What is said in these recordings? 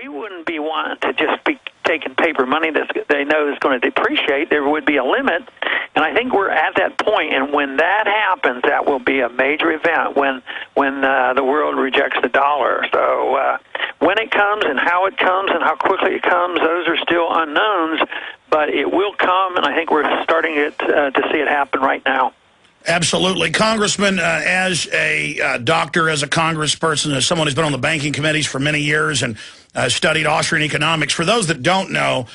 we wouldn't be wanting to just be taking paper money that they know is going to depreciate. There would be a limit, and I think we're at that point. And when that happens, that will be a major event when the world rejects the dollar. So when it comes and how quickly it comes, those are still unknowns, but it will come, and I think we're starting to see it happen right now. Absolutely. Congressman, as a doctor, as a congressperson, as someone who's been on the banking committees for many years and studied Austrian economics, for those that don't know,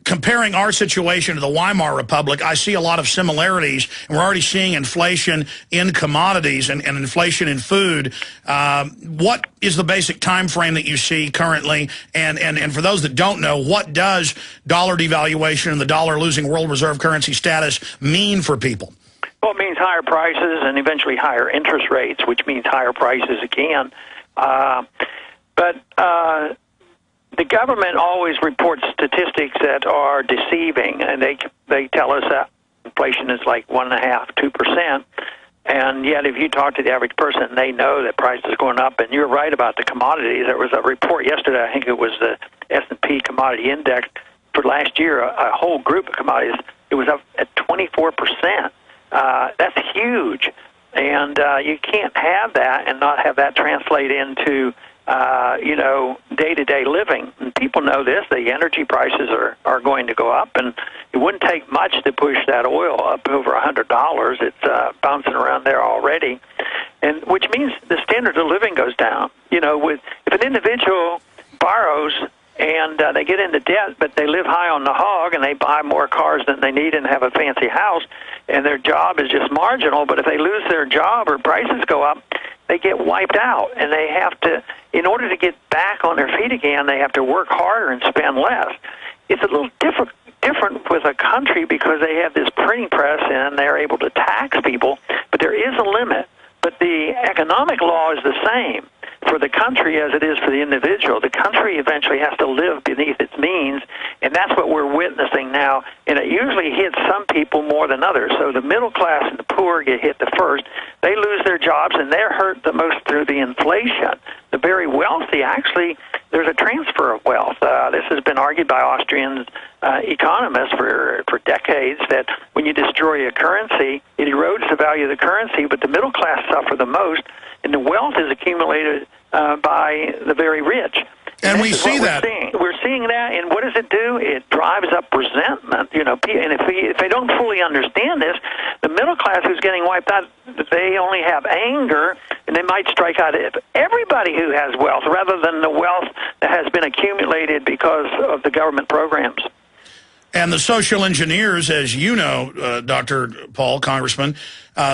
comparing our situation to the Weimar Republic, I see a lot of similarities, and we're already seeing inflation in commodities and inflation in food. What is the basic time frame that you see currently? And for those that don't know, what does dollar devaluation and the dollar losing world reserve currency status mean for people? Well, it means higher prices and eventually higher interest rates, which means higher prices again. The government always reports statistics that are deceiving, and they tell us that inflation is like 1.5%, 2%, and yet if you talk to the average person, they know that prices are going up. And you're right about the commodities. There was a report yesterday, I think it was the S&P Commodity Index for last year, a whole group of commodities. It was up at 24%. That's huge, and you can't have that and not have that translate into day-to-day living. And people know this. The energy prices are going to go up, and it wouldn't take much to push that oil up over $100. It's bouncing around there already, and which means the standard of living goes down. If an individual borrows and they get into debt, but they live high on the hog and they buy more cars than they need and have a fancy house, and their job is just marginal, but if they lose their job or prices go up, they get wiped out, and they have to, in order to get back on their feet again, they have to work harder and spend less. It's a little different with a country because they have this printing press and they're able to tax people, but there is a limit. But the economic law is the same for the country as it is for the individual. The country eventually has to live beneath its means, and that's what we're witnessing now. And it usually hits some people more than others. So the middle class and the poor get hit the first. They lose their jobs, and they're hurt the most through the inflation. The very wealthy, actually, there's a transfer of wealth. This has been argued by Austrian economists for decades, that when you destroy a currency, it erodes the value of the currency, but the middle class suffer the most, and the wealth is accumulated by the very rich. And we see that. We're seeing that, and what does it do? It drives up resentment. And if they don't fully understand this, the middle class who's getting wiped out, they only have anger, and they might strike out at everybody who has wealth rather than the wealth that has been accumulated because of the government programs. And the social engineers, as you know, Dr. Paul, Congressman,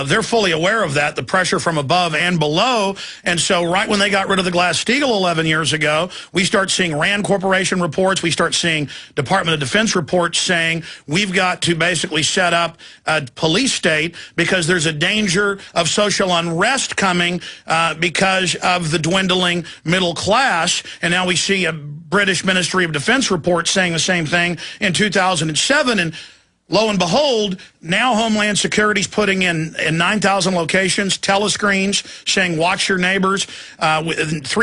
they're fully aware of that, the pressure from above and below. And so right when they got rid of the Glass-Steagall 11 years ago, we start seeing RAND Corporation reports. We start seeing Department of Defense reports saying we've got to basically set up a police state because there's a danger of social unrest coming because of the dwindling middle class. And now we see a British Ministry of Defense report saying the same thing in 2007. And lo and behold, now Homeland Security's putting in 9,000 locations, telescreens saying watch your neighbors. 3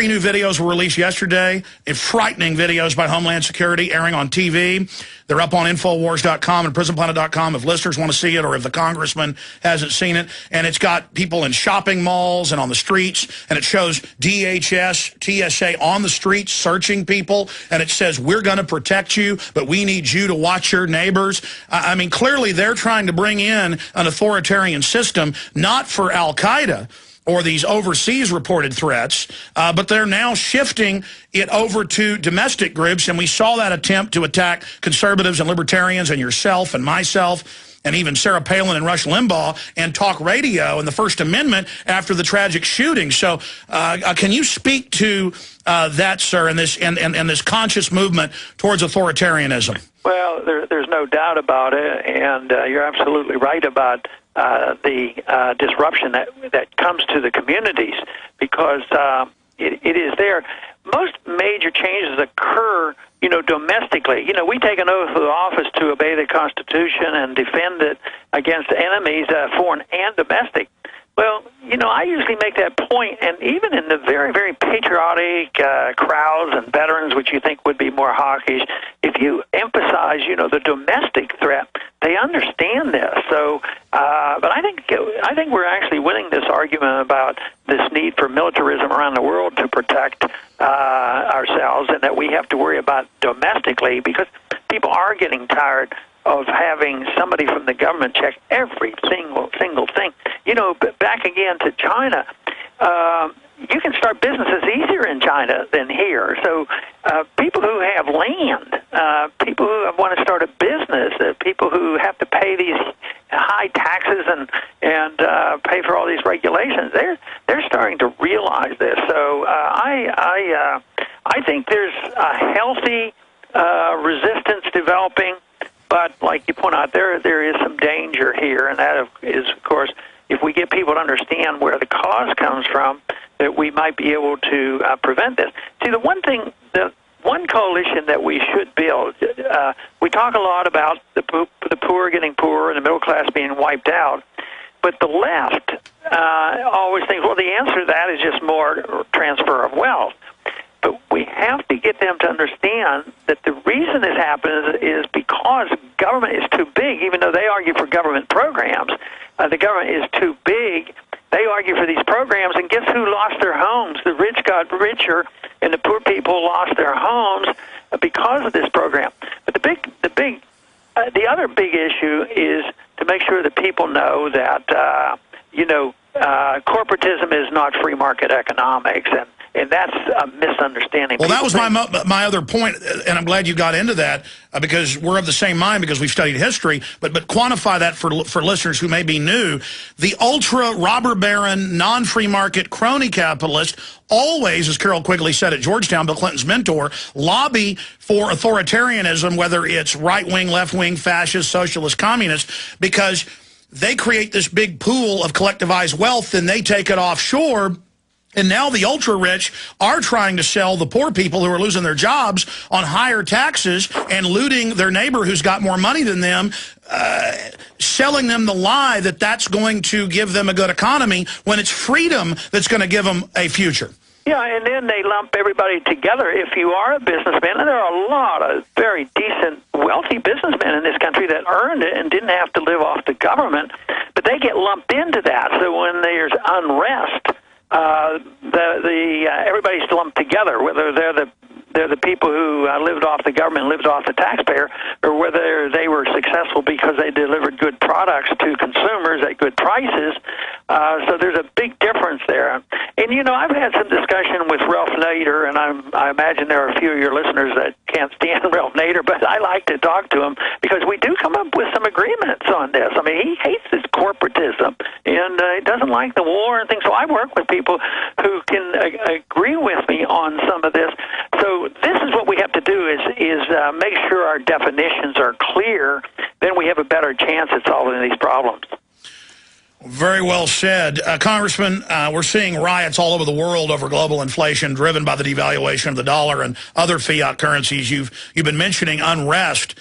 new videos were released yesterday, frightening videos by Homeland Security airing on TV. They're up on Infowars.com and PrisonPlanet.com if listeners want to see it or if the congressman hasn't seen it. And it's got people in shopping malls and on the streets, and it shows DHS, TSA on the streets searching people, and it says, we're going to protect you, but we need you to watch your neighbors. I mean, clearly they're trying to bring in an authoritarian system, not for al-Qaeda or these overseas reported threats, but they're now shifting it over to domestic groups, and we saw that attempt to attack conservatives and libertarians and yourself and myself and even Sarah Palin and Rush Limbaugh and talk radio and the First Amendment after the tragic shooting. So can you speak to that, sir, and this conscious movement towards authoritarianism? Well, there's no doubt about it, and you're absolutely right about the disruption that comes to the communities because it is there. Most major changes occur, domestically. We take an oath of office to obey the Constitution and defend it against enemies, foreign and domestic. Well, I usually make that point, and even in the very, very patriotic crowds and veterans, which you think would be more hawkish, if you emphasize, the domestic threat, they understand this. So, but I think we're actually winning this argument about this need for militarism around the world to protect ourselves, and that we have to worry about domestically, because people are getting tired of having somebody from the government check every single thing. Back again to China, you can start businesses easier in China than here. So people who have land, people who want to start a business, people who have to pay these high taxes and pay for all these regulations, they're starting to realize this. So I think there's a healthy resistance developing. But like you point out, there is some danger here, and that is, of course, if we get people to understand where the cause comes from, that we might be able to prevent this. See, the one coalition that we should build, we talk a lot about the poor getting poorer and the middle class being wiped out, but the left always thinks, well, the answer to that is just more transfer of wealth. But we have to get them to understand that the reason this happens is because government is too big. Even though they argue for government programs, the government is too big. They argue for these programs, and guess who lost their homes? The rich got richer, and the poor people lost their homes because of this program. But the other big issue is to make sure that people know that corporatism is not free market economics, and that's a misunderstanding. Well, that was my other point, and I'm glad you got into that, because we're of the same mind because we've studied history, but quantify that for listeners who may be new. The ultra robber baron, non-free market crony capitalist always, as Carol Quigley said at Georgetown, Bill Clinton's mentor, lobby for authoritarianism, whether it's right-wing, left-wing, fascist, socialist, communist, because they create this big pool of collectivized wealth, and they take it offshore. And now the ultra-rich are trying to sell the poor people who are losing their jobs on higher taxes and looting their neighbor who's got more money than them, selling them the lie that that's going to give them a good economy when it's freedom that's going to give them a future. Yeah, and then they lump everybody together. If you are a businessman, and there are a lot of very decent, wealthy businessmen in this country that earned it and didn't have to live off the government, but they get lumped into that. So when there's unrest, everybody's lumped together, whether they're the people who lived off the government, lived off the taxpayer, or whether they were successful because they delivered good products to consumers at good prices. So there's a big difference there. And, I've had some discussion with Ralph Nader, and I imagine there are a few of your listeners that can't stand Ralph Nader, but I like to talk to him because we do come up with some agreements on this. I mean, he hates this corporatism, and he doesn't like the war and things. So I work with people who can agree with me on some of this. So this is what we have to do is make sure our definitions are clear. Then we have a better chance at solving these problems. Very well said. Congressman, we're seeing riots all over the world over global inflation driven by the devaluation of the dollar and other fiat currencies. You've been mentioning unrest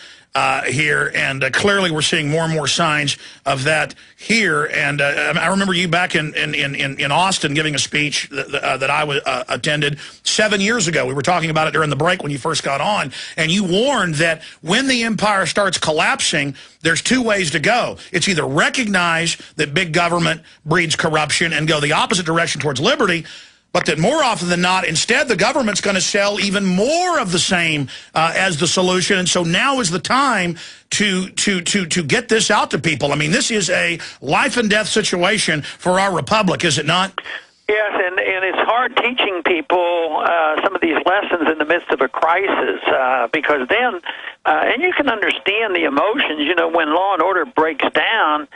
here, and clearly we're seeing more and more signs of that here. And I remember you back in Austin giving a speech that I attended 7 years ago. We were talking about it during the break when you first got on, and you warned that when the empire starts collapsing, there's two ways to go. It's either recognize that big government breeds corruption and go the opposite direction towards liberty, but that more often than not, instead, the government's going to sell even more of the same as the solution. And so now is the time to get this out to people. I mean, this is a life and death situation for our republic, is it not? Yes, and it's hard teaching people some of these lessons in the midst of a crisis because then, and you can understand the emotions, when law and order breaks down,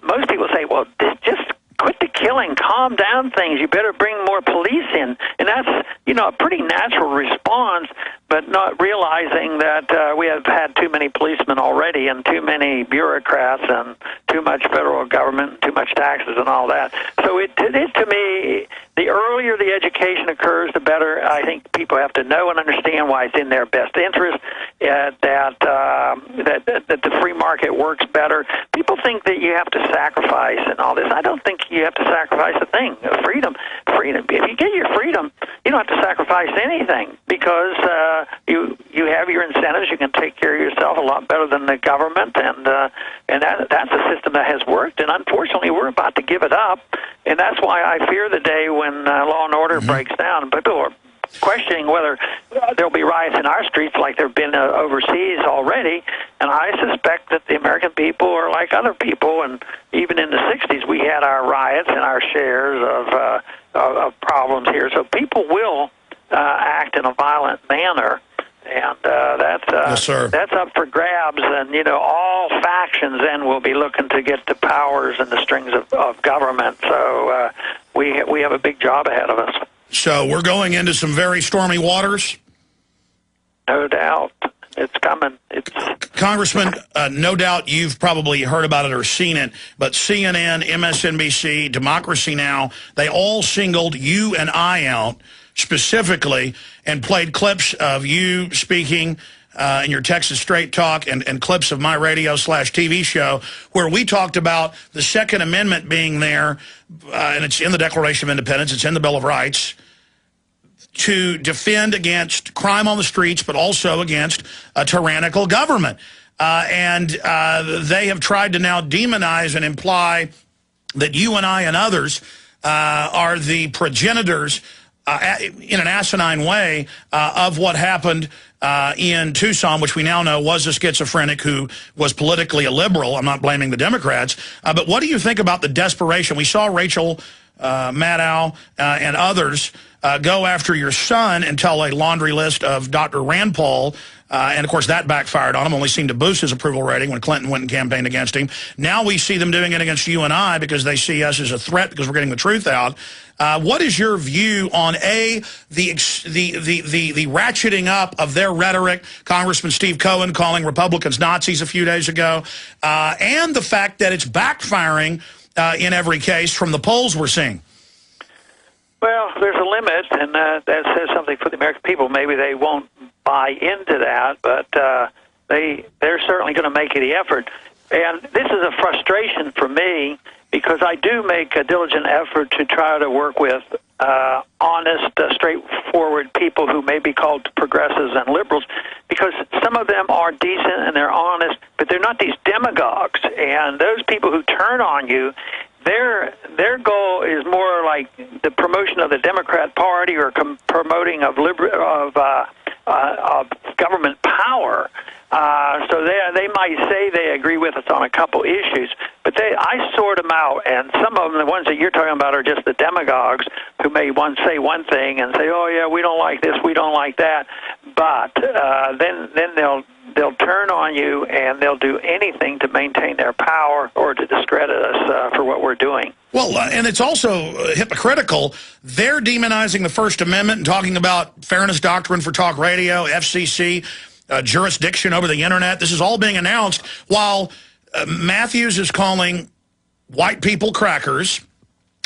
most people say, well, just quit the killing, calm down things, you better bring more police in. And that's, a pretty natural response. but not realizing that we have had too many policemen already and too many bureaucrats and too much federal government, too much taxes and all that. So it is, to me, the earlier the education occurs, the better. I think people have to know and understand why it's in their best interest, that the free market works better. People think that you have to sacrifice and all this. I don't think you have to sacrifice a thing. Freedom. If you get your freedom, you don't have to sacrifice anything, because you have your incentives. You can take care of yourself a lot better than the government, and that's a system that has worked. And unfortunately, we're about to give it up, and that's why I fear the day when law and order breaks down. People are questioning whether there'll be riots in our streets like there have been overseas already, and I suspect that the American people are like other people, and even in the 60s we had our riots and our shares of problems here. So people will act in a violent manner, and yes, that's up for grabs. And all factions then will be looking to get the powers and the strings of government. So we have a big job ahead of us. So we're going into some very stormy waters? No doubt. It's coming. Congressman, no doubt you've probably heard about it or seen it, but CNN, MSNBC, Democracy Now!, they all singled you and I out specifically and played clips of you speaking in your Texas Straight Talk and clips of my radio/TV show where we talked about the Second Amendment being there, and it's in the Declaration of Independence, it's in the Bill of Rights, to defend against crime on the streets, but also against a tyrannical government. And they have tried to now demonize and imply that you and I and others are the progenitors in an asinine way of what happened in Tucson, which we now know was a schizophrenic who was politically a liberal. I'm not blaming the Democrats. But what do you think about the desperation? We saw Rachel Maddow and others go after your son and tell a laundry list of Dr. Rand Paul, and of course that backfired on him, only seemed to boost his approval rating when Clinton went and campaigned against him. Now we see them doing it against you and I because they see us as a threat because we're getting the truth out. What is your view on the ratcheting up of their rhetoric, Congressman Steve Cohen calling Republicans Nazis a few days ago, and the fact that it's backfiring in every case from the polls we're seeing? Well, there's a limit, and that says something for the American people. Maybe they won't buy into that, but they're certainly going to make the effort. And this is a frustration for me because I do make a diligent effort to try to work with honest, straightforward people who may be called progressives and liberals, because some of them are decent and they're honest, but they're not these demagogues. And those people who turn on you, their goal is more like the promotion of the Democrat Party or promoting of government power. So they might say they agree with us on a couple issues, but I sort them out, and some of them, the ones that you're talking about, are just the demagogues who may say one thing and say, "Oh yeah, we don't like this, we don't like that," but then they'll turn on you and they'll do anything to maintain their power or to discredit us for what we're doing. Well, and it's also hypocritical. They're demonizing the First Amendment and talking about fairness doctrine for talk radio, FCC, jurisdiction over the internet. This is all being announced while Matthews is calling white people crackers.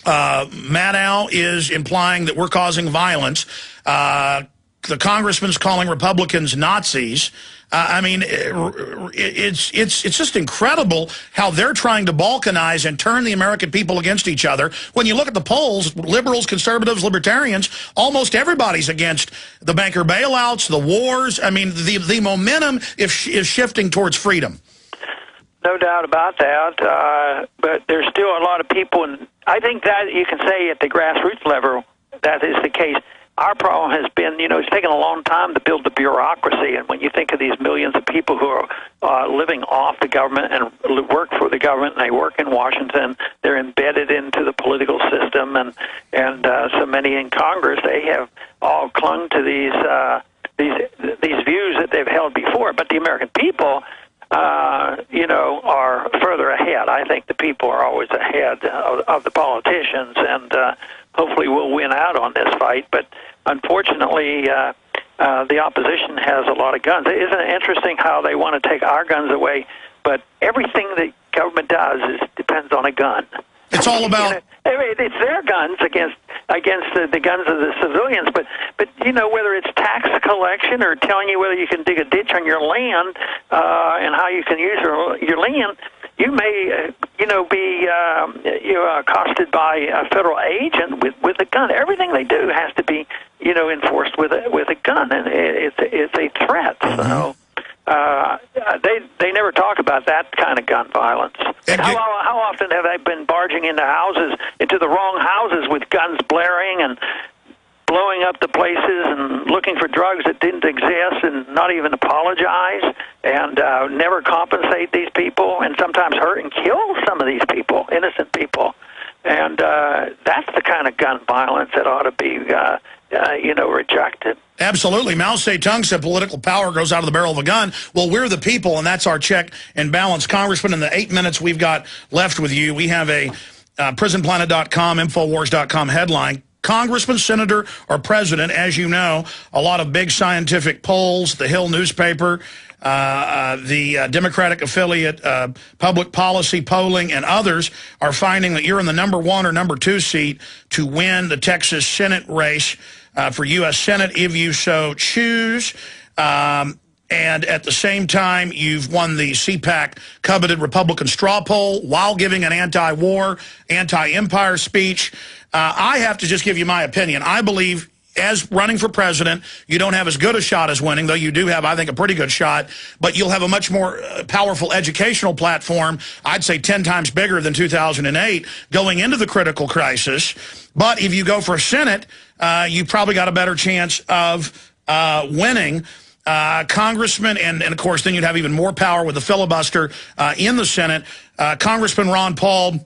Maddow is implying that we're causing violence. The congressman's calling Republicans Nazis. I mean, it's just incredible how they're trying to balkanize and turn the American people against each other. When you look at the polls, liberals, conservatives, libertarians, almost everybody's against the banker bailouts, the wars. I mean, the momentum is shifting towards freedom. No doubt about that, but there's still a lot of people, and I think that you can say at the grassroots level that is the case. Our problem has been, it's taken a long time to build the bureaucracy, and when you think of these millions of people who are living off the government and work for the government, and they work in Washington, they're embedded into the political system, and so many in Congress, they have all clung to these views that they've held before. But the American people, are further ahead. I think the people are always ahead of the politicians, and hopefully we'll win out on this fight. But unfortunately, the opposition has a lot of guns. Isn't it interesting how they want to take our guns away, but everything that government does depends on a gun. It's all about... It's their guns against the guns of the civilians, but whether it's tax collection or telling you whether you can dig a ditch on your land and how you can use your land, you may be accosted by a federal agent with a gun. Everything they do has to be enforced with a gun, and it's a threat. So. They never talk about that kind of gun violence. And how often have they been barging into the wrong houses with guns blaring and blowing up the places and looking for drugs that didn't exist and not even apologize and never compensate these people and sometimes hurt and kill some of these people, innocent people. And that's the kind of gun violence that ought to be, rejected. Absolutely. Mao Zedong said political power goes out of the barrel of a gun. Well, we're the people, and that's our check and balance. Congressman, in the 8 minutes we've got left with you, we have a prisonplanet.com, Infowars.com headline. Congressman, senator, or president, as you know, a lot of big scientific polls, the Hill newspaper, the Democratic affiliate, public policy polling, and others are finding that you're in the #1 or #2 seat to win the Texas Senate race for U.S. Senate, if you so choose. And at the same time, you've won the CPAC coveted Republican straw poll while giving an anti-war, anti-empire speech. I have to just give you my opinion. I believe, as running for president, you don't have as good a shot as winning, though you do have, I think, a pretty good shot, but you'll have a much more powerful educational platform, I'd say 10 times bigger than 2008, going into the critical crisis. But if you go for Senate, you probably got a better chance of winning. Congressman, and of course, then you'd have even more power with the filibuster in the Senate. Congressman Ron Paul,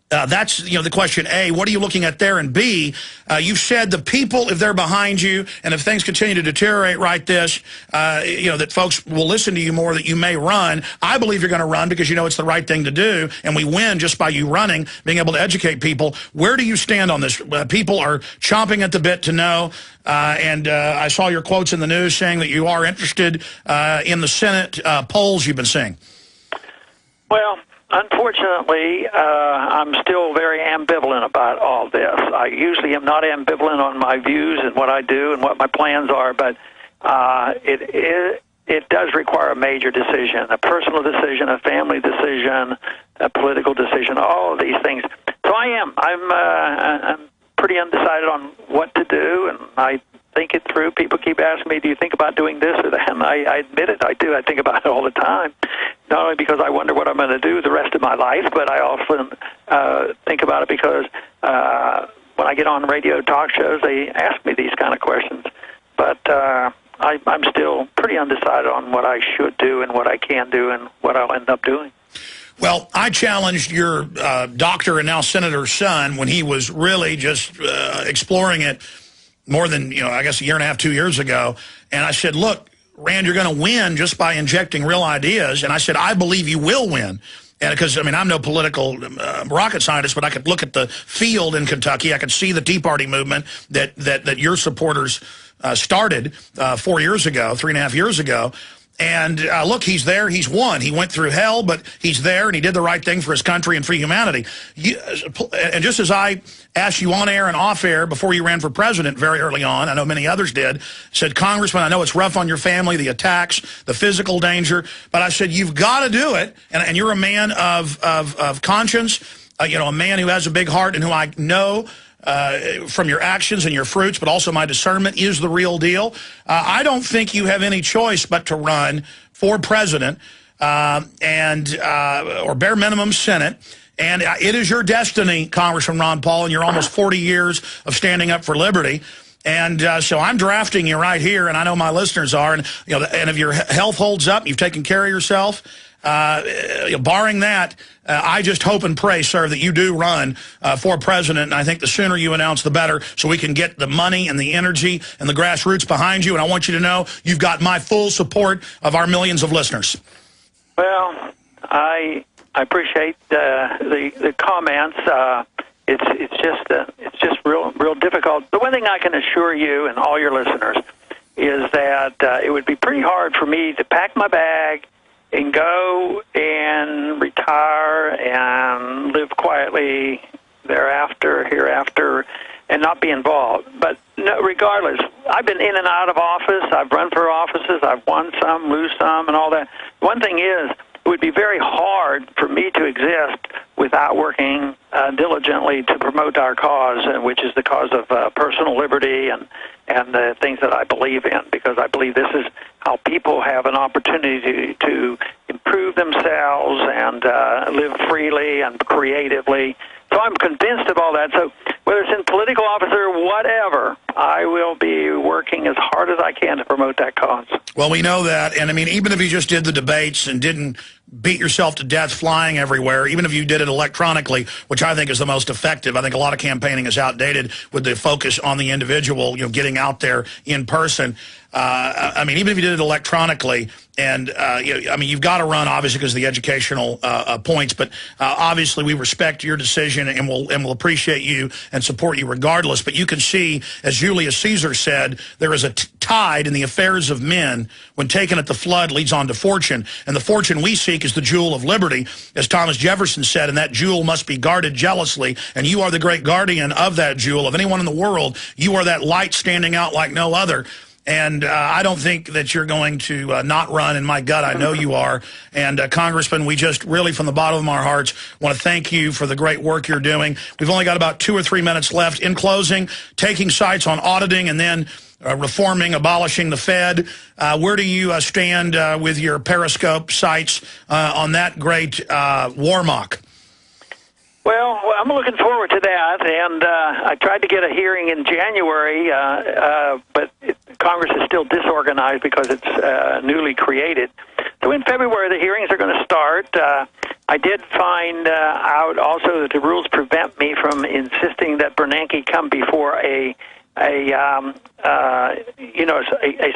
that's the question A, what are you looking at there? And B, you've said the people, if they're behind you, and if things continue to deteriorate right this, that folks will listen to you more, that you may run. I believe you're going to run because it's the right thing to do, and we win just by you running, being able to educate people. Where do you stand on this? People are chomping at the bit to know, and I saw your quotes in the news saying that you are interested in the Senate polls you've been seeing. Well, unfortunately, I'm still very ambivalent about all this. I usually am not ambivalent on my views and what I do and what my plans are, but it does require a major decision, a personal decision, a family decision, a political decision, all of these things. So I'm pretty undecided on what to do, and I think it through. People keep asking me, do you think about doing this or that? And I admit it, I do. I think about it all the time. Not only because I wonder what I'm going to do the rest of my life, but I often think about it because when I get on radio talk shows, they ask me these kind of questions. But I'm still pretty undecided on what I should do and what I can do and what I'll end up doing. Well, I challenged your doctor and now senator's son when he was really just exploring it more than, I guess a year and a half, 2 years ago. And I said, look, Rand, you're going to win just by injecting real ideas. And I said, I believe you will win. And because, I'm no political rocket scientist, but I could look at the field in Kentucky. I could see the Tea Party movement that your supporters started 4 years ago, 3.5 years ago. And look, he's there. He's won. He went through hell, but he's there, and he did the right thing for his country and for humanity. And just as I asked you on air and off air before you ran for president very early on, I know many others did, said, Congressman, I know it's rough on your family, the attacks, the physical danger, but I said, you've got to do it. And you're a man of conscience, a man who has a big heart and who I know from your actions and your fruits, but also my discernment is the real deal. I don't think you have any choice but to run for president or bare minimum Senate. And it is your destiny, Congressman Ron Paul, in your almost 40 years of standing up for liberty. And so I'm drafting you right here, and I know my listeners are. And and if your health holds up, you've taken care of yourself. Barring that, I just hope and pray, sir, that you do run for president. And I think the sooner you announce, the better, so we can get the money and the energy and the grassroots behind you. And I want you to know you've got my full support of our millions of listeners. Well, I appreciate the comments. It's just real difficult. The one thing I can assure you and all your listeners is that it would be pretty hard for me to pack my bag and go and retire and live quietly hereafter, and not be involved. But no, regardless, I've been in and out of office. I've run for offices. I've won some, lose some, and all that. One thing is, it would be very hard for me to exist without working diligently to promote our cause, which is the cause of personal liberty and the things that I believe in, because I believe this is how people have an opportunity to improve themselves and live freely and creatively. So I'm convinced of all that. So whether it's in political office or whatever, I will be working as hard as I can to promote that cause. Well, we know that. And, I mean, even if you just did the debates and didn't beat yourself to death flying everywhere, even if you did it electronically, which I think is the most effective. I think a lot of campaigning is outdated with the focus on the individual, getting out there in person. I mean, even if you did it electronically, and I mean, you've got to run obviously because of the educational points, but obviously we respect your decision and we'll appreciate you and support you regardless. But you can see, as Julius Caesar said, there is a tide in the affairs of men when taken at the flood leads on to fortune, and the fortune we seek is the jewel of liberty, as Thomas Jefferson said, and that jewel must be guarded jealously, and you are the great guardian of that jewel. Of anyone in the world, you are that light standing out like no other. And I don't think that you're going to not run. In my gut, I know you are. And, Congressman, we just really, from the bottom of our hearts, want to thank you for the great work you're doing. We've only got about 2 or 3 minutes left. In closing, taking sites on auditing and then reforming, abolishing the Fed. Where do you stand with your Periscope sites on that great warmock? Well, I'm looking forward to that, and I tried to get a hearing in January, but Congress is still disorganized because it's newly created. So in February, the hearings are going to start. I did find out also that the rules prevent me from insisting that Bernanke come before a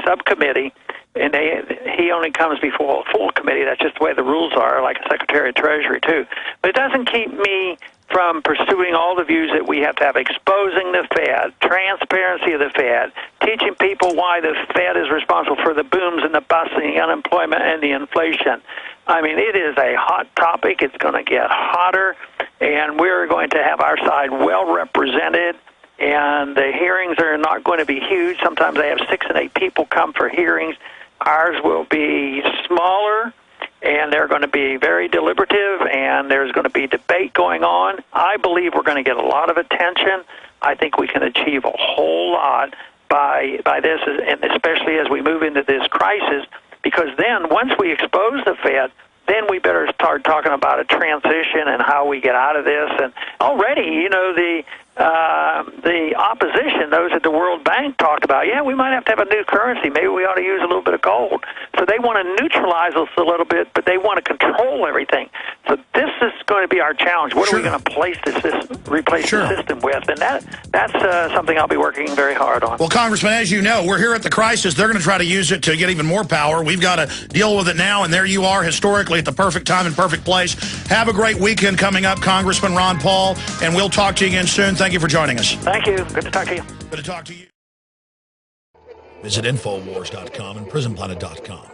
subcommittee, and he only comes before a full committee. That's just the way the rules are, like a Secretary of Treasury, too. But it doesn't keep me from pursuing all the views that we have to have, exposing the Fed, transparency of the Fed, teaching people why the Fed is responsible for the booms and the busts and the unemployment and the inflation. I mean, it is a hot topic. It's going to get hotter, and we're going to have our side well represented. And the hearings are not going to be huge. Sometimes they have 6 and 8 people come for hearings. Ours will be smaller, and they're going to be very deliberative, and there's going to be debate going on. I believe we're going to get a lot of attention. I think we can achieve a whole lot by this, and especially as we move into this crisis, because then once we expose the Fed, then we better start talking about a transition and how we get out of this. And already, the opposition, those at the World Bank, talked about, we might have to have a new currency. Maybe we ought to use a little bit of gold. So they want to neutralize us a little bit, but they want to control everything. So this is going to be our challenge. What are we going to replace the system with? And that's something I'll be working very hard on. Well, Congressman, as you know, we're here at the crisis. They're going to try to use it to get even more power. We've got to deal with it now, and there you are, historically, at the perfect time and perfect place. Have a great weekend coming up, Congressman Ron Paul, and we'll talk to you again soon. Thank you for joining us. Thank you. Good to talk to you. Good to talk to you. Visit Infowars.com and PrisonPlanet.com.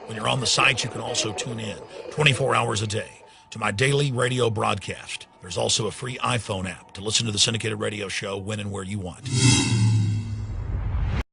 When you're on the site, you can also tune in 24 hours a day to my daily radio broadcast. There's also a free iPhone app to listen to the syndicated radio show when and where you want.